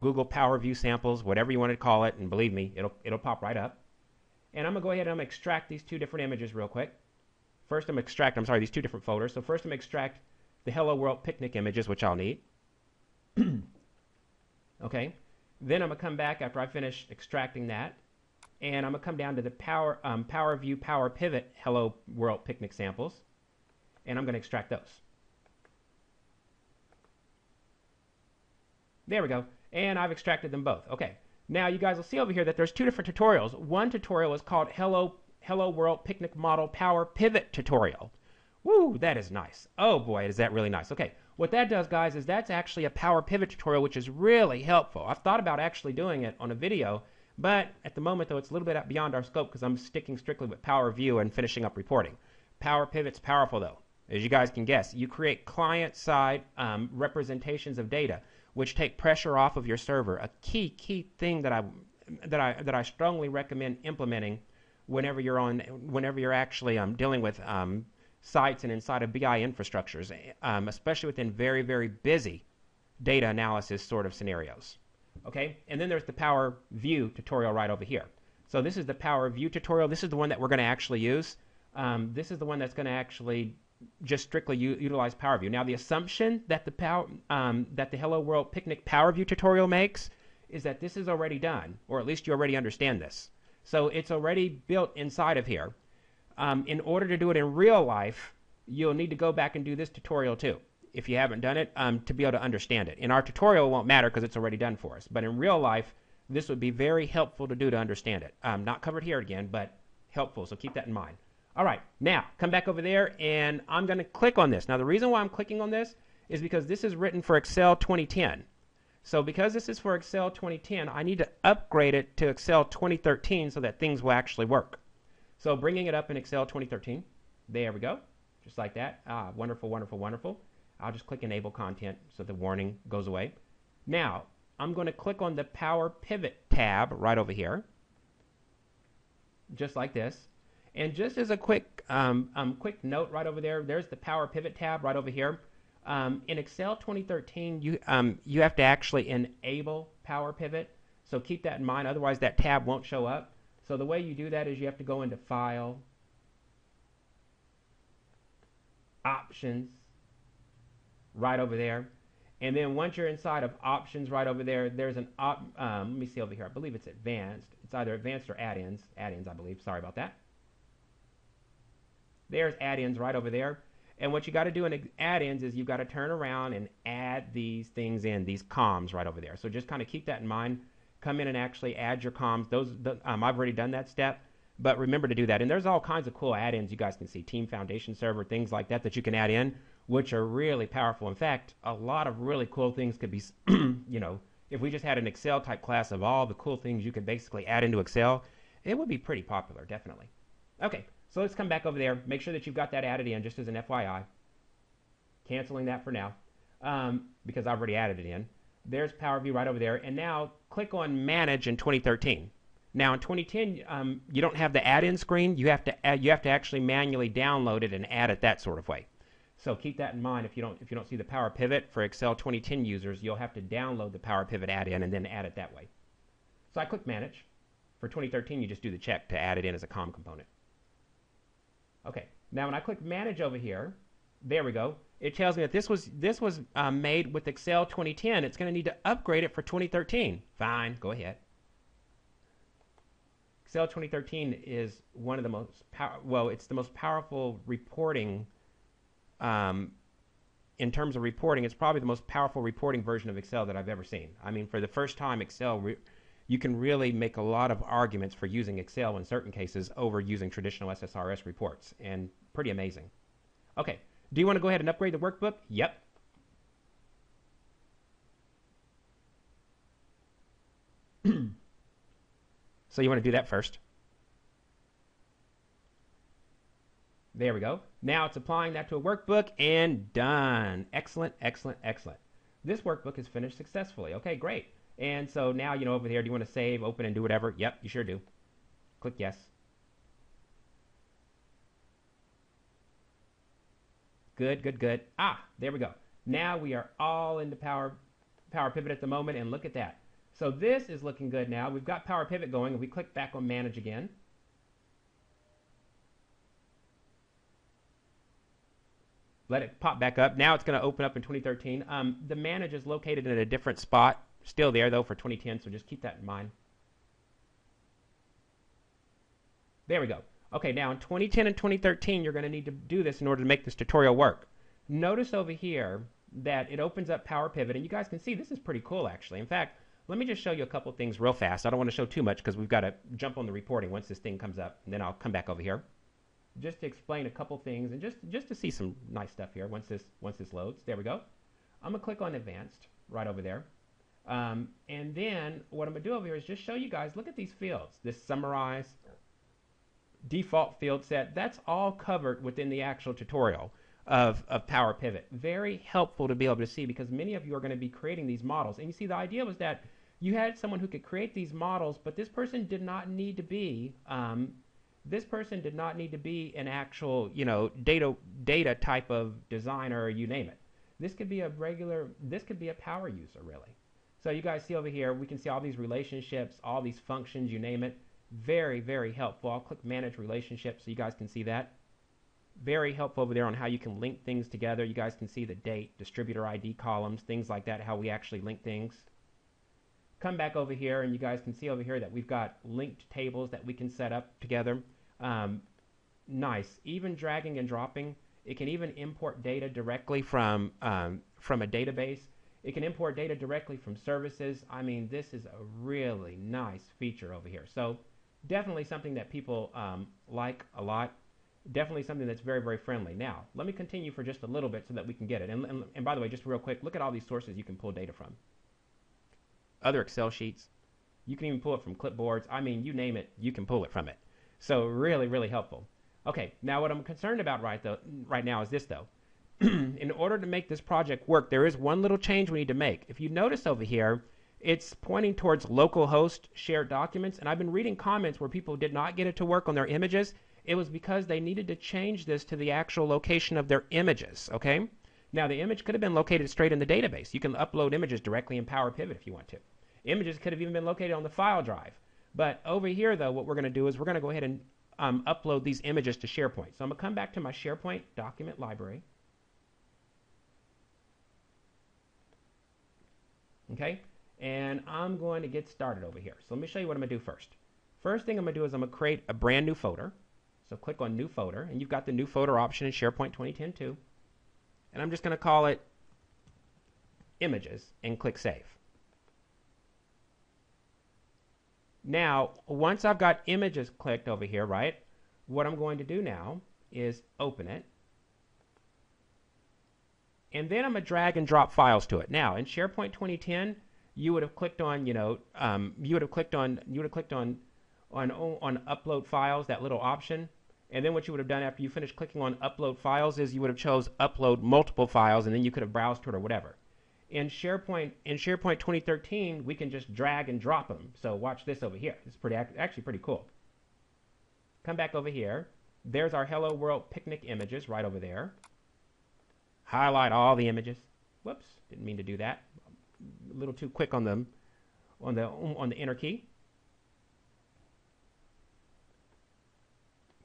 Google PowerView samples, whatever you want to call it, and believe me, it'll pop right up. And I'm going to go ahead and I'm going to extract these two different images real quick. First, these two different folders. So first I'm going to extract the Hello World picnic images, which I'll need. Okay. Then I'm going to come back after I finish extracting that, and I'm going to come down to the PowerView Powerpivot Hello World picnic samples, and I'm going to extract those. There we go. And I've extracted them both. Okay. Now you guys will see over here that there's two different tutorials. One tutorial is called Hello World Picnic Model Powerpivot Tutorial. Woo, that is nice. Oh boy, is that really nice. Okay, what that does, guys, is that's actually a Powerpivot tutorial, which is really helpful. I've thought about actually doing it on a video, but at the moment, though, it's a little bit beyond our scope because I'm sticking strictly with PowerView and finishing up reporting. Powerpivot's powerful, though. As you guys can guess, you create client-side representations of data, which take pressure off of your server. A key thing that I strongly recommend implementing whenever you're actually dealing with sites and inside of BI infrastructures, especially within very busy data analysis sort of scenarios. Okay, and then there's the PowerView tutorial right over here. So this is the PowerView tutorial. This is the one that we're going to actually use. This is the one that's going to actually just strictly utilize PowerView. Now, the assumption that the Hello World Picnic PowerView tutorial makes is that this is already done, or at least you already understand this. So it's already built inside of here. In order to do it in real life, you'll need to go back and do this tutorial too, if you haven't done it, to be able to understand it. In our tutorial, it won't matter because it's already done for us. But in real life, this would be very helpful to do to understand it. Not covered here again, but helpful, so keep that in mind. All right, now come back over there, and I'm going to click on this. Now, the reason why I'm clicking on this is because this is written for Excel 2010. So because this is for Excel 2010, I need to upgrade it to Excel 2013 so that things will actually work. So bringing it up in Excel 2013, there we go, just like that. Wonderful. I'll just click Enable Content so the warning goes away. Now, I'm going to click on the Powerpivot tab right over here, just like this. And just as a quick note right over there, there's the Powerpivot tab right over here. In Excel 2013, you have to actually enable Powerpivot, so keep that in mind. Otherwise, that tab won't show up. So the way you do that is you have to go into File, Options, right over there. And then once you're inside of Options right over there, there's an let me see over here. I believe it's Advanced. It's either Advanced or Add-ins. Add-ins, I believe. Sorry about that. There's add-ins right over there. And what you got to do in add-ins is you've got to turn around and add these things in, these comms right over there. So just kind of keep that in mind. Come in and actually add your comms. I've already done that step, but remember to do that. And there's all kinds of cool add-ins you guys can see, Team Foundation Server, things like that you can add in, which are really powerful. In fact, a lot of really cool things could be, if we just had an Excel type class of all the cool things you could basically add into Excel, it would be pretty popular, definitely. Okay. So let's come back over there. Make sure that you've got that added in, just as an FYI. Canceling that for now, because I've already added it in. There's PowerView right over there. And now click on Manage in 2013. Now in 2010, you don't have the add-in screen. You have to actually manually download it and add it that sort of way. So keep that in mind. If you don't see the Powerpivot for Excel 2010 users, you'll have to download the Powerpivot add-in and then add it that way. So I click Manage. For 2013, you just do the check to add it in as a COM component. Okay, now when I click Manage over here, there we go. It tells me that this was made with Excel 2010. It's going to need to upgrade it for 2013. Fine, go ahead. Excel 2013 is one of the most it's the most powerful reporting. In terms of reporting, it's probably the most powerful reporting version of Excel that I've ever seen. I mean, for the first time, Excel. You can really make a lot of arguments for using Excel in certain cases over using traditional SSRS reports, and pretty amazing. Okay, do you want to go ahead and upgrade the workbook? Yep. So you want to do that first. There we go. Now it's applying that to a workbook, and done. Excellent. This workbook is finished successfully. Okay, great. And so now, over there, do you want to save, open, and do whatever? Yep, you sure do. Click yes. Good. Ah, there we go. Now we are all into Powerpivot at the moment, and look at that. So this is looking good now. We've got Powerpivot going, and we click back on Manage again. Let it pop back up. Now it's going to open up in 2013. The Manage is located in a different spot. Still there, though, for 2010, so just keep that in mind. There we go. Okay, now in 2010 and 2013, you're going to need to do this in order to make this tutorial work. Notice over here that it opens up Powerpivot, and you guys can see this is pretty cool, actually. In fact, let me just show you a couple things real fast. I don't want to show too much because we've got to jump on the reporting once this thing comes up, and then I'll come back over here just to explain a couple things and just to see some nice stuff here once this loads. There we go. I'm going to click on Advanced right over there. And then what I'm going to do over here is just show you guys, look at these fields. This Summarize, Default Field Set, that's all covered within the actual tutorial of Powerpivot. Very helpful to be able to see because many of you are going to be creating these models. And you see, the idea was that you had someone who could create these models, but this person did not need to be an actual, data type of designer, you name it. This could be a power user, really. So you guys see over here, we can see all these relationships, all these functions, you name it. Very, very helpful. I'll click Manage Relationships so you guys can see that. Very helpful over there on how you can link things together. You guys can see the date, distributor ID columns, things like that, how we actually link things. Come back over here, and you guys can see over here that we've got linked tables that we can set up together. Nice. Even dragging and dropping. It can even import data directly from a database. It can import data directly from services. I mean, this is a really nice feature over here. So definitely something that people like a lot. Definitely something that's very, very friendly. Now, let me continue for just a little bit so that we can get it. And by the way, just real quick, look at all these sources you can pull data from. Other Excel sheets. You can even pull it from clipboards. I mean, you name it, you can pull it from it. So really, really helpful. Okay, now what I'm concerned about right now is this, though. In order to make this project work, there is one little change we need to make. If you notice over here, it's pointing towards localhost shared documents, and I've been reading comments where people did not get it to work on their images. It was because they needed to change this to the actual location of their images, okay? Now, the image could have been located straight in the database. You can upload images directly in Powerpivot if you want to. Images could have even been located on the file drive. But over here, though, what we're going to do is we're going to go ahead and upload these images to SharePoint. So I'm going to come back to my SharePoint document library. Okay, and I'm going to get started over here. So let me show you what I'm going to do first. First thing I'm going to do is I'm going to create a brand new folder. So click on New Folder, and you've got the New Folder option in SharePoint 2010 too. And I'm just going to call it Images and click Save. Now, once I've got images clicked over here, right, what I'm going to do now is open it. And then I'm going to drag and drop files to it. Now, in SharePoint 2010, you would have clicked on, on upload files, that little option. And then what you would have done after you finished clicking on upload files is you would have chose upload multiple files, and then you could have browsed to it or whatever. In SharePoint 2013, we can just drag and drop them. So watch this over here. It's actually pretty cool. Come back over here. There's our Hello World picnic images right over there. Highlight all the images. Whoops, didn't mean to do that. A little too quick on the enter key.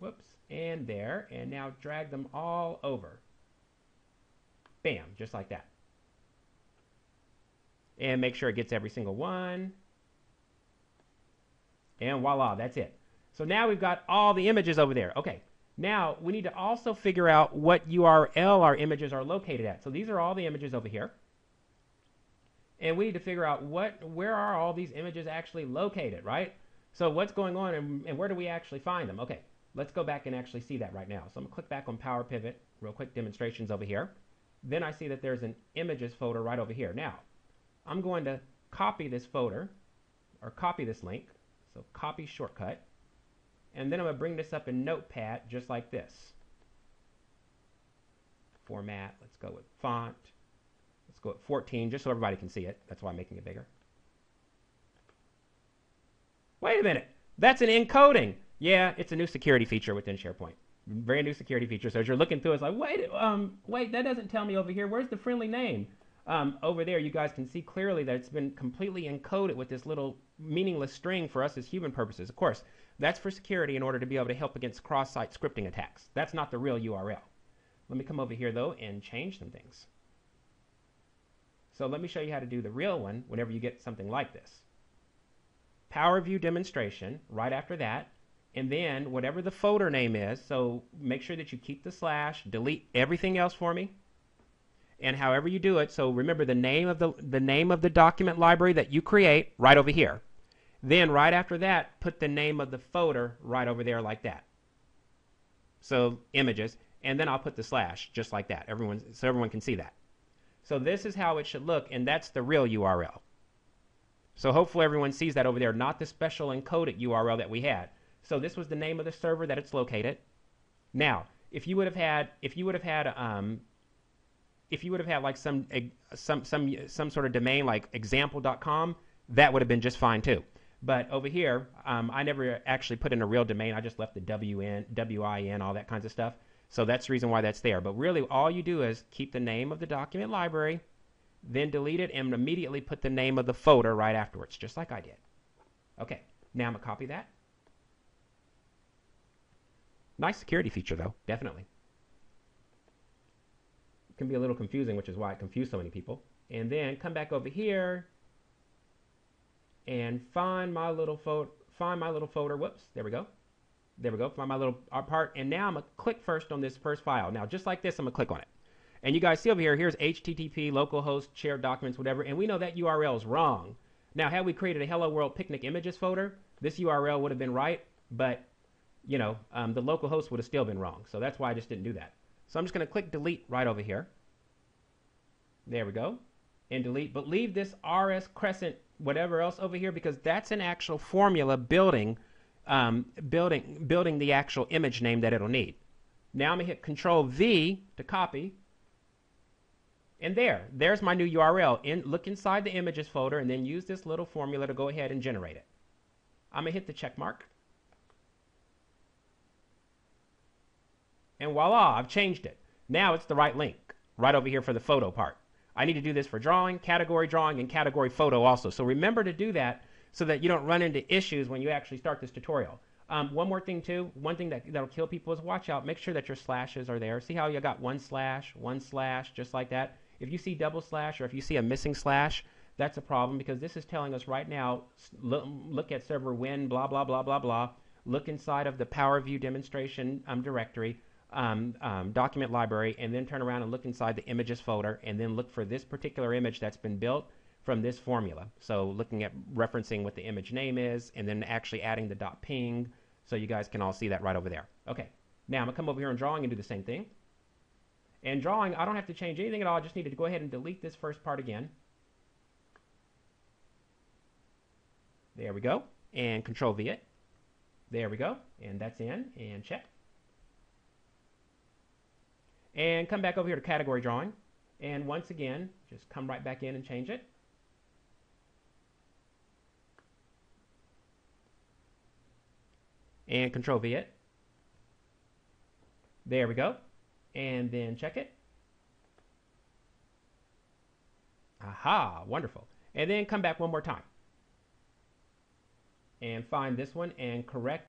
Whoops, and there, and now drag them all over. Bam, just like that. And make sure it gets every single one. And voila, that's it. So now we've got all the images over there. Okay, now we need to also figure out what URL our images are located at. So these are all the images over here. And we need to figure out where are all these images actually located, right? So what's going on and where do we actually find them? Okay, let's go back and actually see that right now. So I'm going to click back on Powerpivot, real quick demonstrations over here. Then I see that there's an images folder right over here. Now, I'm going to copy this folder, or copy this link. So copy shortcut. And then I'm going to bring this up in Notepad just like this. Format, let's go with font. Let's go with 14 just so everybody can see it. That's why I'm making it bigger. Wait a minute, that's an encoding. Yeah, it's a new security feature within SharePoint. Very new security feature. So as you're looking through, it's like, wait, that doesn't tell me over here. Where's the friendly name? Over there, you guys can see clearly that it's been completely encoded with this little meaningless string for us as human purposes. Of course, that's for security in order to be able to help against cross-site scripting attacks. That's not the real URL. Let me come over here, though, and change some things. So let me show you how to do the real one whenever you get something like this. PowerView demonstration, right after that, and then whatever the folder name is, so make sure that you keep the slash, delete everything else for me, and however you do it, so remember the name of the document library that you create right over here. Then right after that, put the name of the folder right over there like that. So images, and then I'll put the slash just like that, so everyone can see that. So this is how it should look, and that's the real URL. So hopefully everyone sees that over there, not the special encoded URL that we had. So this was the name of the server that it's located. Now, if you would have had like some sort of domain like example.com, that would have been just fine too. But over here, I never actually put in a real domain. I just left the WIN, all that kinds of stuff. So that's the reason why that's there. But really, all you do is keep the name of the document library, then delete it, and immediately put the name of the folder right afterwards, just like I did. Okay, now I'm going to copy that. Nice security feature, though, definitely. It can be a little confusing, which is why it confused so many people. And then come back over here and find my little folder. Whoops, there we go. There we go, find my little part. And now I'm going to click first on this first file. Now, just like this, I'm going to click on it. And you guys see over here, here's HTTP, localhost, shared documents, whatever. And we know that URL is wrong. Now, had we created a Hello World Picnic Images folder, this URL would have been right. But, you know, the localhost would have still been wrong. So that's why I just didn't do that. So I'm just going to click delete right over here. There we go. And delete. But leave this RS Crescent, whatever else over here, because that's an actual formula building the actual image name that it'll need. Now I'm going to hit Control V to copy. And there's my new URL. Look inside the images folder and then use this little formula to go ahead and generate it. I'm going to hit the check mark. And voila, I've changed it. Now it's the right link right over here for the photo part. I need to do this for drawing, and category photo also. So remember to do that so that you don't run into issues when you actually start this tutorial. One more thing too, one thing that'll kill people is watch out, make sure that your slashes are there. See how you got one slash, just like that? If you see double slash or if you see a missing slash, that's a problem because this is telling us right now, look at server win, blah, blah, blah, blah, blah. Look inside of the PowerView demonstration directory, document library, and then turn around and look inside the images folder and then look for this particular image that's been built from this formula. So looking at referencing what the image name is and then actually adding the .ping so you guys can all see that right over there. Okay, now I'm going to come over here on drawing and do the same thing. And drawing, I don't have to change anything at all. I just need to go ahead and delete this first part again. There we go. And Control V it. There we go. And that's in. And check. And come back over here to category drawing. And once again, just come right back in and change it. And Control V it. There we go. And then check it. Aha, wonderful. And then come back one more time. And find this one and correct